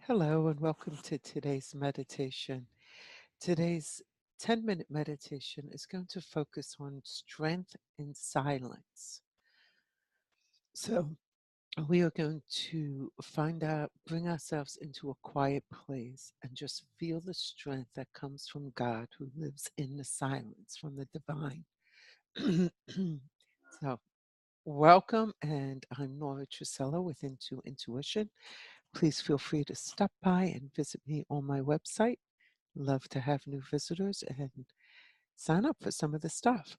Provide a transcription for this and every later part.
Hello, and welcome to today's meditation. Today's 10-minute meditation is going to focus on strength in silence. So, we are going to bring ourselves into a quiet place and just feel the strength that comes from God who lives in the silence, from the divine. So, welcome, and I'm Nora Truscello with Intuition. Please feel free to stop by and visit me on my website. Love to have new visitors and sign up for some of the stuff.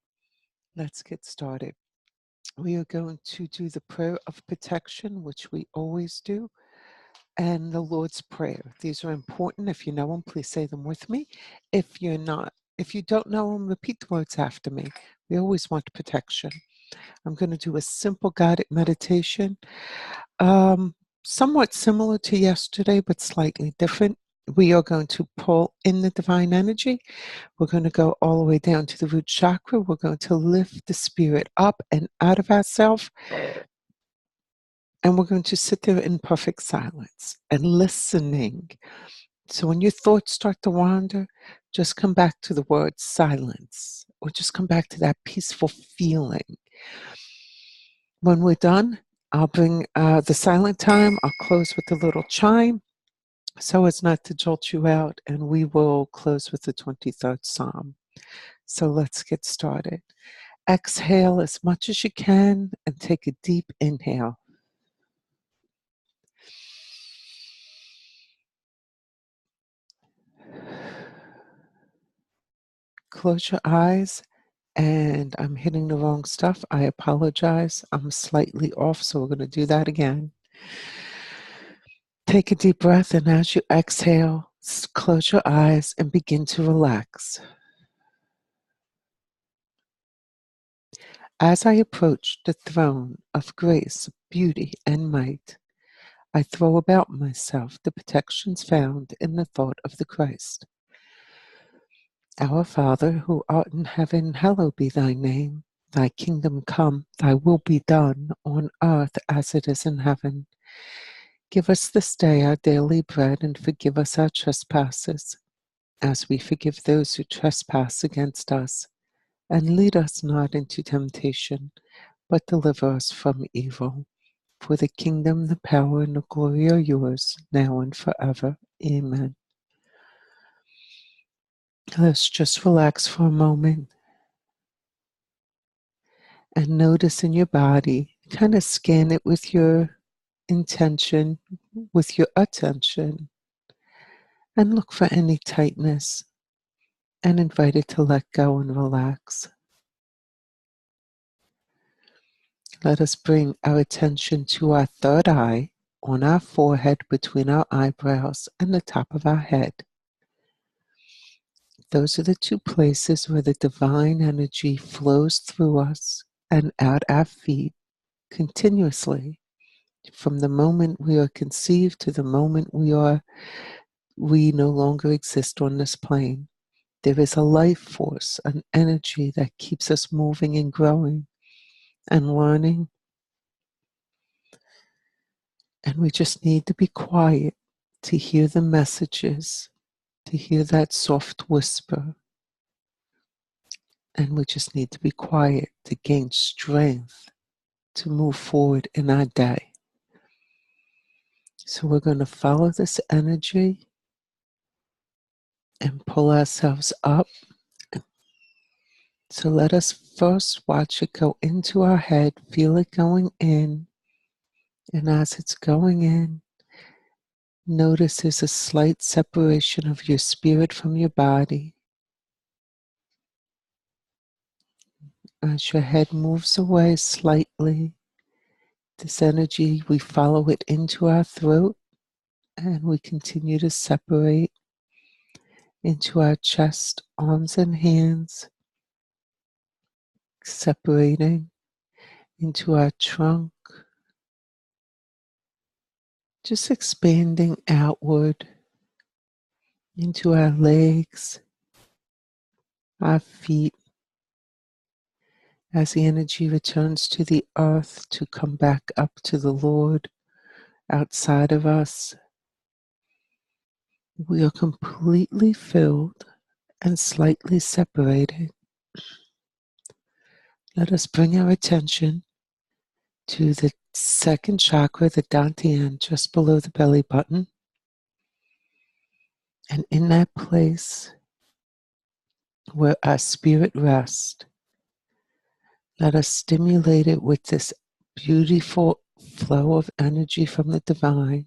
Let's get started. We are going to do the prayer of protection, which we always do, and the Lord's Prayer. These are important. If you know them, please say them with me. If you don't know them, repeat the words after me. We always want protection. I'm going to do a simple guided meditation, somewhat similar to yesterday, but slightly different. We are going to pull in the divine energy. We're going to go all the way down to the root chakra. We're going to lift the spirit up and out of ourselves. And we're going to sit there in perfect silence and listening. So when your thoughts start to wander, just come back to the word silence, or just come back to that peaceful feeling. When we're done, I'll bring the silent time. I'll close with a little chime so as not to jolt you out, and we will close with the 23rd Psalm. So let's get started. Exhale as much as you can and take a deep inhale. Close your eyes, and I'm hitting the wrong stuff. I apologize. I'm slightly off, so we're going to do that again. Take a deep breath, and as you exhale, close your eyes and begin to relax. As I approach the throne of grace, beauty, and might, I throw about myself the protections found in the thought of the Christ. Our Father, who art in heaven, hallowed be thy name. Thy kingdom come, thy will be done, on earth as it is in heaven. Give us this day our daily bread, and forgive us our trespasses, as we forgive those who trespass against us. And lead us not into temptation, but deliver us from evil. For the kingdom, the power, and the glory are yours, now and forever. Amen. Let's just relax for a moment and notice in your body, kind of scan it with your intention, with your attention, and look for any tightness and invite it to let go and relax. Let us bring our attention to our third eye, on our forehead, between our eyebrows, and the top of our head. Those are the two places where the divine energy flows through us and out our feet continuously, from the moment we are conceived to the moment we no longer exist on this plane. There is a life force, an energy that keeps us moving and growing and learning. And we just need to be quiet to hear the messages, to hear that soft whisper. And we just need to be quiet to gain strength to move forward in our day. So we're going to follow this energy and pull ourselves up. So let us first watch it go into our head, feel it going in. And as it's going in, notice there's a slight separation of your spirit from your body. As your head moves away slightly, this energy, we follow it into our throat, and we continue to separate into our chest, arms, and hands, separating into our trunk, just expanding outward into our legs, our feet, as the energy returns to the earth to come back up to the Lord outside of us. We are completely filled and slightly separated. Let us bring our attention to the second chakra, the dantian, just below the belly button. And in that place where our spirit rests, let us stimulate it with this beautiful flow of energy from the divine.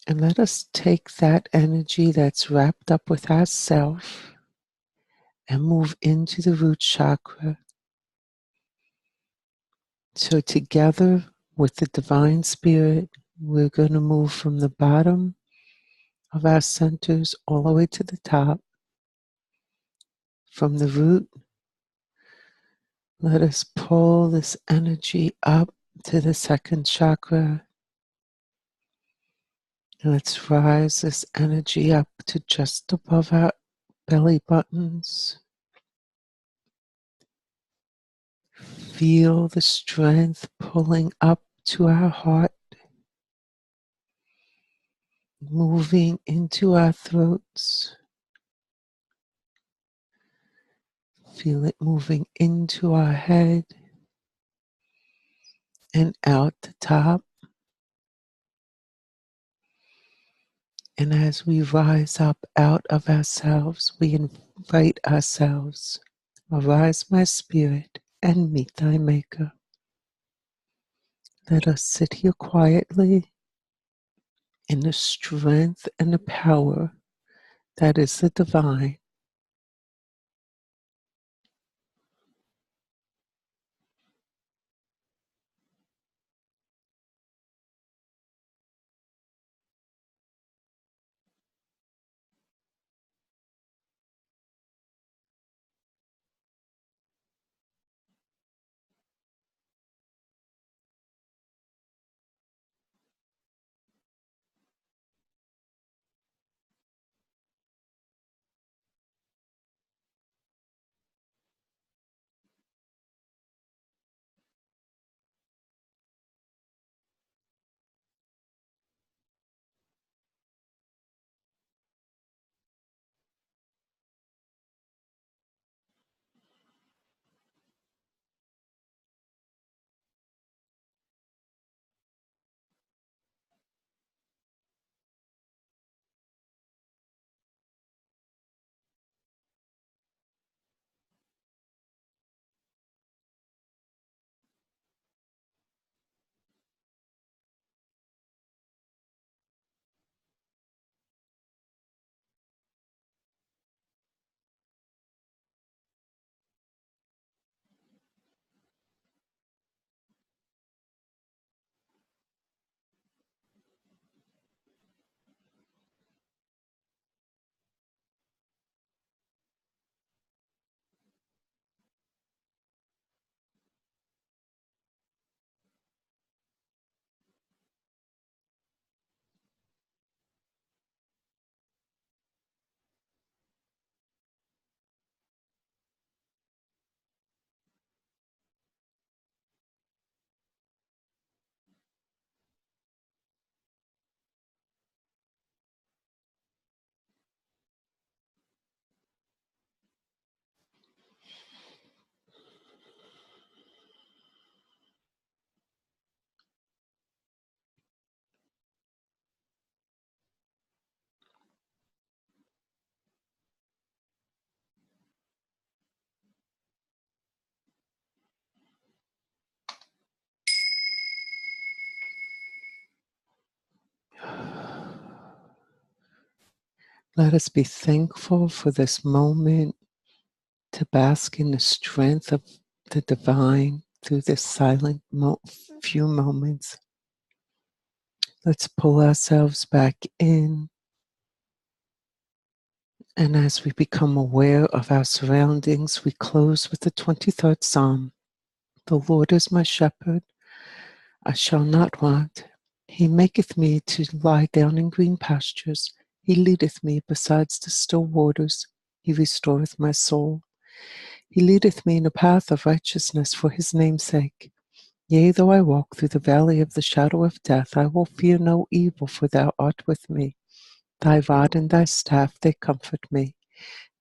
And let us take that energy that's wrapped up with ourself and move into the root chakra. So together with the divine spirit, we're going to move from the bottom of our centers all the way to the top. From the root, let us pull this energy up to the second chakra. And let's rise this energy up to just above our belly buttons. Feel the strength pulling up to our heart, moving into our throats. Feel it moving into our head and out the top. And as we rise up out of ourselves, we invite ourselves, arise my spirit and meet thy maker. Let us sit here quietly in the strength and the power that is the divine. Let us be thankful for this moment to bask in the strength of the divine through this silent few moments. Let's pull ourselves back in. And as we become aware of our surroundings, we close with the 23rd Psalm. The Lord is my shepherd, I shall not want. He maketh me to lie down in green pastures. He leadeth me beside the still waters. He restoreth my soul. He leadeth me in a path of righteousness for his name's sake. Yea, though I walk through the valley of the shadow of death, I will fear no evil, for thou art with me. Thy rod and thy staff, they comfort me.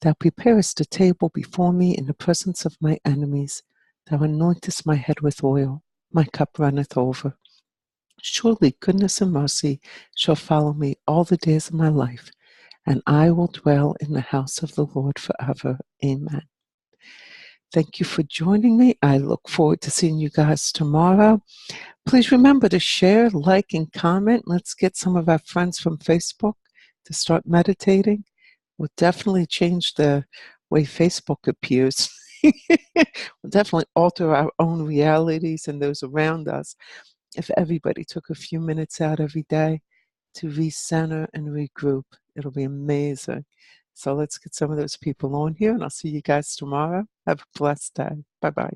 Thou preparest a table before me in the presence of my enemies. Thou anointest my head with oil. My cup runneth over. Surely goodness and mercy shall follow me all the days of my life, and I will dwell in the house of the Lord forever. Amen. Thank you for joining me. I look forward to seeing you guys tomorrow. Please remember to share, like, and comment. Let's get some of our friends from Facebook to start meditating. We'll definitely change the way Facebook appears. We'll definitely alter our own realities and those around us if everybody took a few minutes out every day to recenter and regroup. It'll be amazing. So let's get some of those people on here, and I'll see you guys tomorrow. Have a blessed day. Bye-bye.